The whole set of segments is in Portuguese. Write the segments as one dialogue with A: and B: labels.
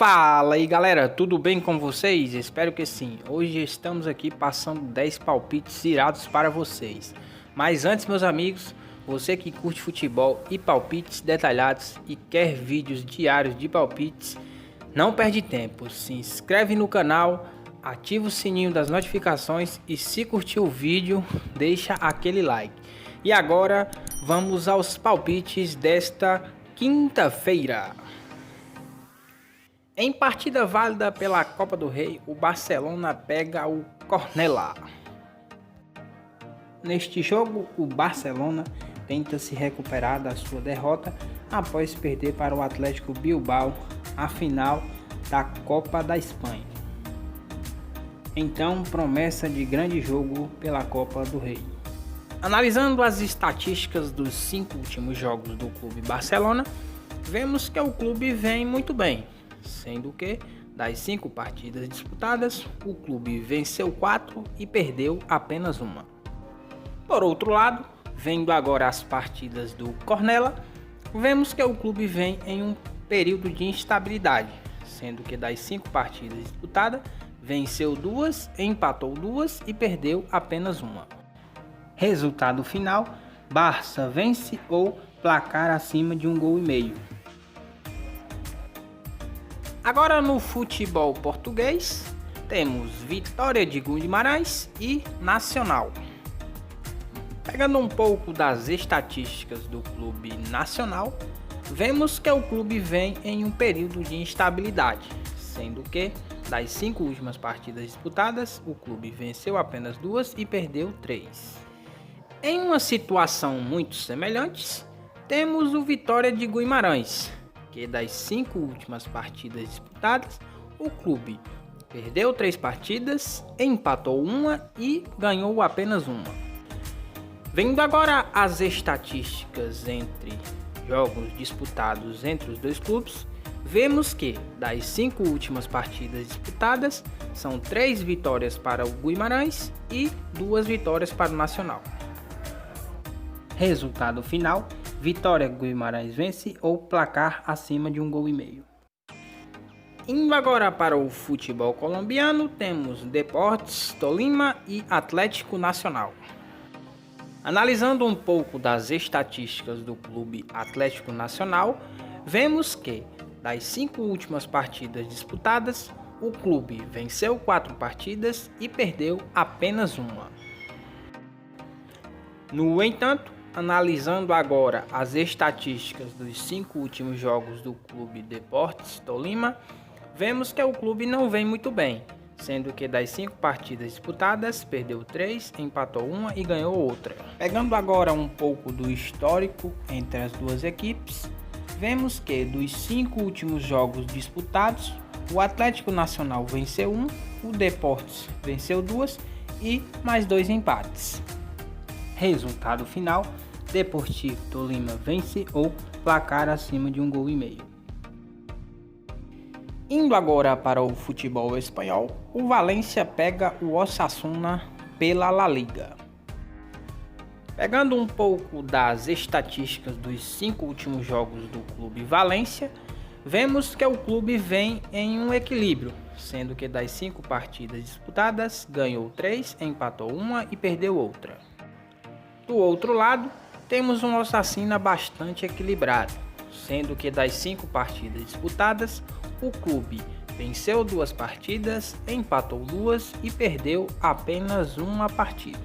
A: Fala aí galera, tudo bem com vocês? Espero que sim. Hoje estamos aqui passando 10 palpites irados para vocês. Mas antes, meus amigos, você que curte futebol e palpites detalhados e quer vídeos diários de palpites, não perde tempo. Se inscreve no canal, ativa o sininho das notificações e se curtiu o vídeo, deixa aquele like. E agora vamos aos palpites desta quinta-feira. Em partida válida pela Copa do Rei, o Barcelona pega o Cornellà. Neste jogo, o Barcelona tenta se recuperar da sua derrota após perder para o Atlético Bilbao a final da Copa da Espanha. Então, promessa de grande jogo pela Copa do Rei. Analisando as estatísticas dos 5 últimos jogos do Clube Barcelona, vemos que o clube vem muito bem. Sendo que, das 5 partidas disputadas, o clube venceu 4 e perdeu apenas uma. Por outro lado, vendo agora as partidas do Cornellà, vemos que o clube vem em um período de instabilidade, sendo que das 5 partidas disputadas, venceu 2, empatou 2 e perdeu apenas uma. Resultado final: Barça vence ou placar acima de 1,5 gols. Agora no futebol português, temos Vitória de Guimarães e Nacional. Pegando um pouco das estatísticas do clube nacional, vemos que o clube vem em um período de instabilidade, sendo que das 5 últimas partidas disputadas, o clube venceu apenas 2 e perdeu 3. Em uma situação muito semelhante, temos o Vitória de Guimarães, que das 5 últimas partidas disputadas, o clube perdeu 3 partidas, empatou uma e ganhou apenas uma. Vendo agora as estatísticas entre jogos disputados entre os dois clubes, vemos que das 5 últimas partidas disputadas, são 3 vitórias para o Guimarães e 2 vitórias para o Nacional. Resultado final: Vitória Guimarães vence ou placar acima de 1,5 gols. Indo agora para o futebol colombiano, temos Deportes Tolima e Atlético Nacional. Analisando um pouco das estatísticas do clube Atlético Nacional, vemos que das 5 últimas partidas disputadas, o clube venceu 4 partidas e perdeu apenas uma. No entanto, analisando agora as estatísticas dos 5 últimos jogos do clube Deportes Tolima, vemos que o clube não vem muito bem, sendo que das 5 partidas disputadas, perdeu 3, empatou uma e ganhou outra. Pegando agora um pouco do histórico entre as duas equipes, vemos que dos 5 últimos jogos disputados, o Atlético Nacional venceu 1, o Deportes venceu 2 e mais 2 empates. Resultado final: Deportivo Tolima vence ou placar acima de 1,5 gols. Indo agora para o futebol espanhol, o Valência pega o Osasuna pela La Liga. Pegando um pouco das estatísticas dos 5 últimos jogos do clube Valência, vemos que o clube vem em um equilíbrio, sendo que das 5 partidas disputadas, ganhou 3, empatou uma e perdeu outra. Do outro lado, temos um Osasuna bastante equilibrado, sendo que das 5 partidas disputadas, o clube venceu 2 partidas, empatou 2 e perdeu apenas uma partida.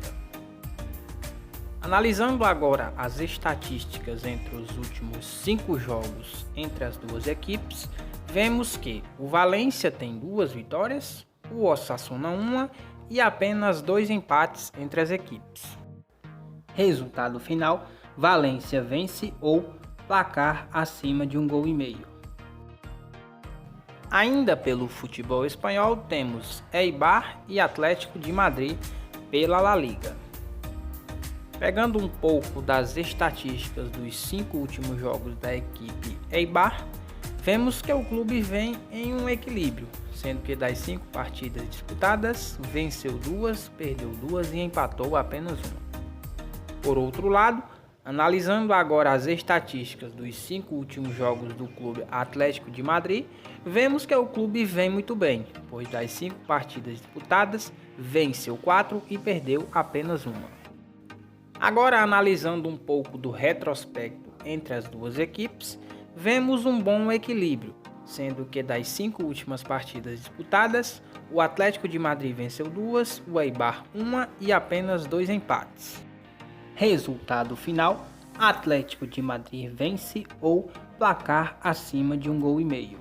A: Analisando agora as estatísticas entre os últimos 5 jogos entre as duas equipes, vemos que o Valência tem 2 vitórias, o Osasuna 1 e apenas 2 empates entre as equipes. Resultado final: Valência vence ou placar acima de 1,5 gols. Ainda pelo futebol espanhol, temos Eibar e Atlético de Madrid pela La Liga. Pegando um pouco das estatísticas dos 5 últimos jogos da equipe Eibar, vemos que o clube vem em um equilíbrio, sendo que das 5 partidas disputadas, venceu 2, perdeu 2 e empatou apenas uma. Por outro lado, Analisando agora as estatísticas dos 5 últimos jogos do Clube Atlético de Madrid, vemos que o clube vem muito bem, pois das 5 partidas disputadas, venceu 4 e perdeu apenas uma. Agora, analisando um pouco do retrospecto entre as duas equipes, vemos um bom equilíbrio, sendo que das 5 últimas partidas disputadas, o Atlético de Madrid venceu 2, o Eibar 1 e apenas 2 empates. Resultado final: Atlético de Madrid vence ou placar acima de 1,5 gols.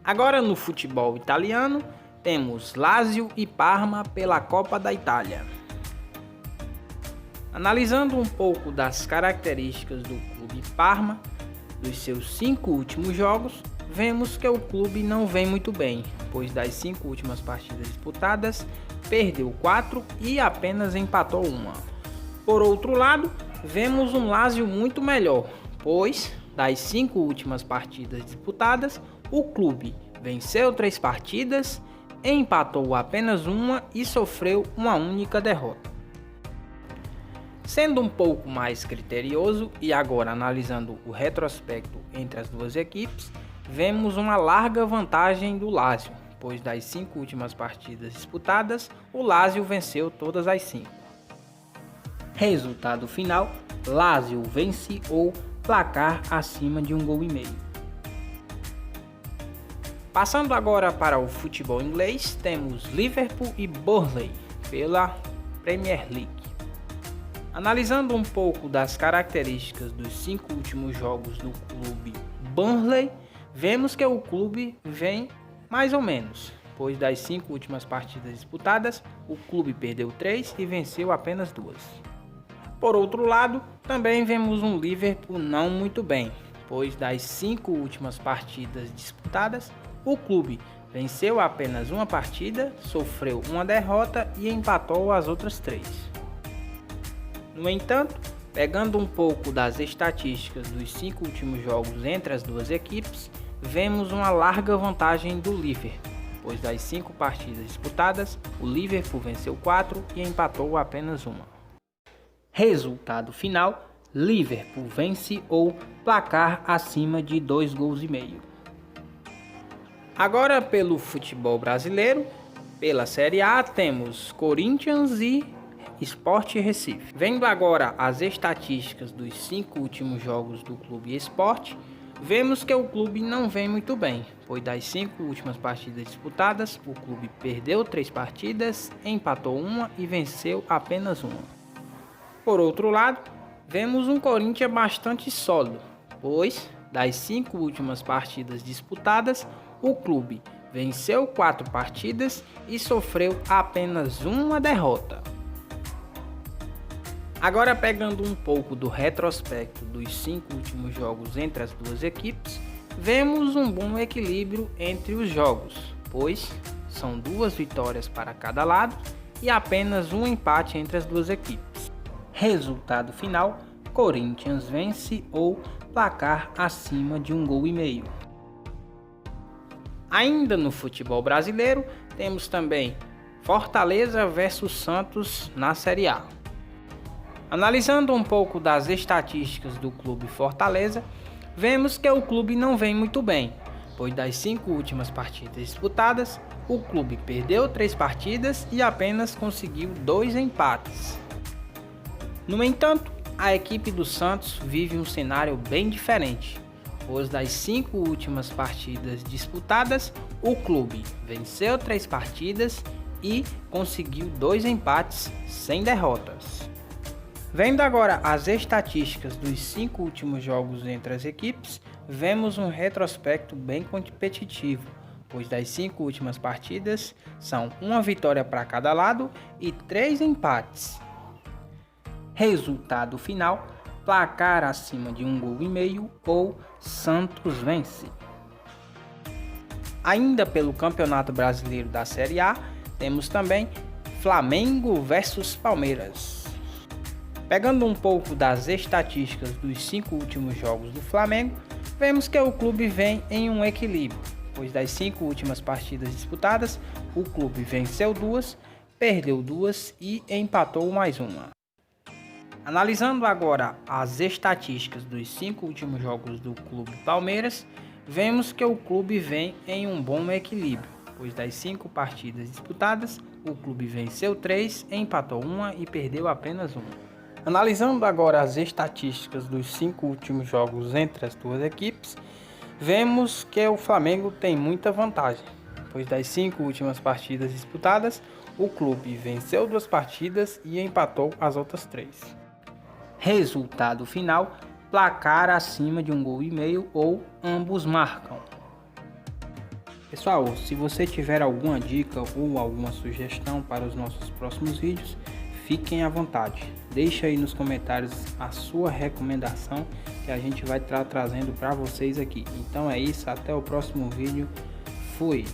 A: Agora no futebol italiano, temos Lazio e Parma pela Copa da Itália. Analisando um pouco das características do clube Parma, dos seus 5 últimos jogos, vemos que o clube não vem muito bem, pois das 5 últimas partidas disputadas, perdeu 4 e apenas empatou 1. Por outro lado, vemos um Lazio muito melhor, pois das 5 últimas partidas disputadas, o clube venceu 3 partidas, empatou apenas 1 e sofreu uma única derrota. Sendo um pouco mais criterioso e agora analisando o retrospecto entre as duas equipes, vemos uma larga vantagem do Lazio, pois das 5 últimas partidas disputadas, o Lazio venceu todas as 5. Resultado final: Lazio vence ou placar acima de 1,5 gols. Passando agora para o futebol inglês, temos Liverpool e Burnley pela Premier League. Analisando um pouco das características dos 5 últimos jogos do clube Burnley, vemos que o clube vem mais ou menos, pois das 5 últimas partidas disputadas, o clube perdeu 3 e venceu apenas 2. Por outro lado, também vemos um Liverpool não muito bem, pois das 5 últimas partidas disputadas, o clube venceu apenas uma partida, sofreu uma derrota e empatou as outras 3. No entanto, pegando um pouco das estatísticas dos 5 últimos jogos entre as duas equipes, vemos uma larga vantagem do Liverpool, pois das 5 partidas disputadas, o Liverpool venceu 4 e empatou apenas uma. Resultado final: Liverpool vence ou placar acima de 2,5 gols. Agora pelo futebol brasileiro, pela Série A temos Corinthians e Sport Recife. Vendo agora as estatísticas dos 5 últimos jogos do Clube Sport, vemos que o clube não vem muito bem, pois das 5 últimas partidas disputadas, o clube perdeu 3 partidas, empatou 1 e venceu apenas 1. Por outro lado, vemos um Corinthians bastante sólido, pois das 5 últimas partidas disputadas, o clube venceu 4 partidas e sofreu apenas uma derrota. Agora, pegando um pouco do retrospecto dos 5 últimos jogos entre as duas equipes, vemos um bom equilíbrio entre os jogos, pois são 2 vitórias para cada lado e apenas um empate entre as duas equipes. Resultado final: Corinthians vence ou placar acima de 1,5 gols. Ainda no futebol brasileiro, temos também Fortaleza versus Santos na Série A. Analisando um pouco das estatísticas do clube Fortaleza, vemos que o clube não vem muito bem, pois das 5 últimas partidas disputadas, o clube perdeu 3 partidas e apenas conseguiu 2 empates. No entanto, a equipe do Santos vive um cenário bem diferente, pois das 5 últimas partidas disputadas, o clube venceu 3 partidas e conseguiu 2 empates sem derrotas. Vendo agora as estatísticas dos 5 últimos jogos entre as equipes, vemos um retrospecto bem competitivo, pois das 5 últimas partidas são 1 vitória para cada lado e 3 empates. Resultado final: placar acima de 1,5 gols ou Santos vence. Ainda pelo Campeonato Brasileiro da Série A, temos também Flamengo versus Palmeiras. Pegando um pouco das estatísticas dos 5 últimos jogos do Flamengo, vemos que o clube vem em um equilíbrio, pois das 5 últimas partidas disputadas, o clube venceu 2, perdeu 2 e empatou mais 1. Analisando agora as estatísticas dos 5 últimos jogos do Clube Palmeiras, vemos que o clube vem em um bom equilíbrio, pois das 5 partidas disputadas, o clube venceu 3, empatou 1 e perdeu apenas 1. Analisando agora as estatísticas dos 5 últimos jogos entre as duas equipes, vemos que o Flamengo tem muita vantagem, pois das 5 últimas partidas disputadas, o clube venceu 2 partidas e empatou as outras 3. Resultado final: placar acima de 1,5 gols ou ambos marcam. Pessoal, se você tiver alguma dica ou alguma sugestão para os nossos próximos vídeos, fiquem à vontade. Deixe aí nos comentários a sua recomendação que a gente vai estar trazendo para vocês aqui. Então é isso, até o próximo vídeo. Fui!